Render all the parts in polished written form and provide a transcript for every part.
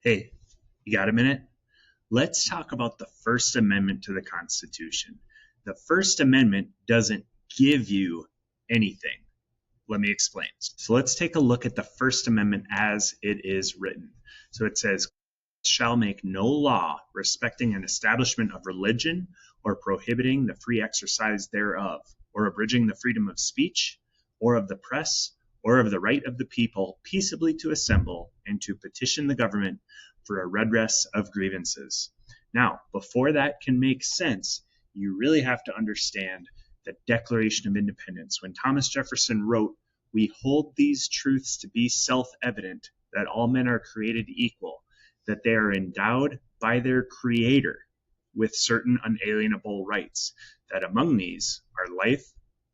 Hey, you got a minute? Let's talk about the First Amendment to the Constitution. The First Amendment doesn't give you anything. Let me explain. So let's take a look at the First Amendment as it is written. So it says, shall make no law respecting an establishment of religion or prohibiting the free exercise thereof, or abridging the freedom of speech, or of the press, or of the right of the people peaceably to assemble and to petition the government for a redress of grievances. Now, before that can make sense, you really have to understand the Declaration of Independence. When Thomas Jefferson wrote, "We hold these truths to be self-evident, that all men are created equal, that they are endowed by their Creator with certain unalienable rights, that among these are life,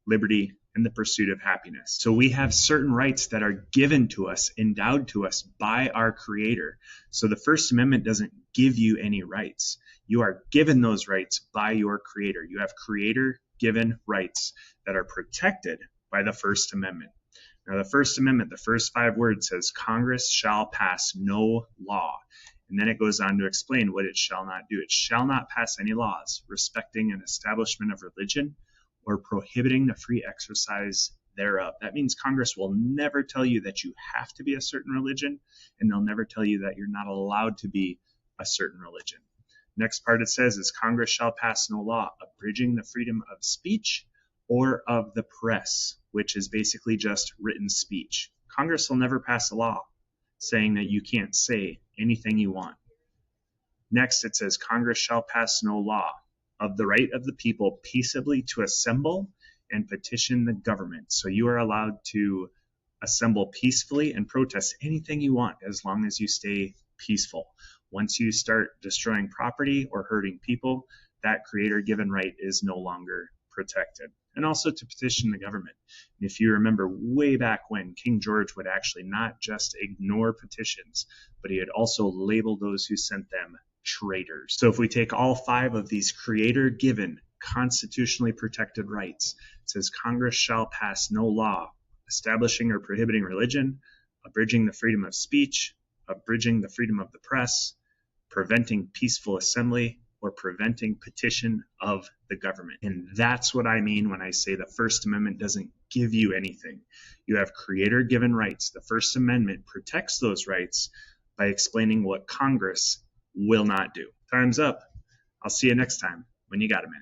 liberty, and the pursuit of happiness." So we have certain rights that are given to us, endowed to us by our Creator. So the First Amendment doesn't give you any rights. You are given those rights by your Creator. You have Creator-given rights that are protected by the First Amendment. Now, the First Amendment, the first 5 words says, Congress shall pass no law. And then it goes on to explain what it shall not do. It shall not pass any laws respecting an establishment of religion or prohibiting the free exercise thereof. That means Congress will never tell you that you have to be a certain religion, and they'll never tell you that you're not allowed to be a certain religion. Next part it says is Congress shall pass no law abridging the freedom of speech or of the press, which is basically just written speech. Congress will never pass a law saying that you can't say anything you want. Next it says Congress shall pass no law of the right of the people peaceably to assemble and petition the government. So you are allowed to assemble peacefully and protest anything you want as long as you stay peaceful. Once you start destroying property or hurting people, that Creator-given right is no longer protected. And also to petition the government. And if you remember way back when, King George would actually not just ignore petitions, but he had also labeled those who sent them traitors. So if we take all 5 of these Creator-given, constitutionally protected rights, it says Congress shall pass no law establishing or prohibiting religion, abridging the freedom of speech, abridging the freedom of the press, preventing peaceful assembly, or preventing petition of the government. And that's what I mean when I say the First Amendment doesn't give you anything. You have Creator-given rights. The First Amendment protects those rights by explaining what Congress will not do. Time's up. I'll see you next time when you got a minute.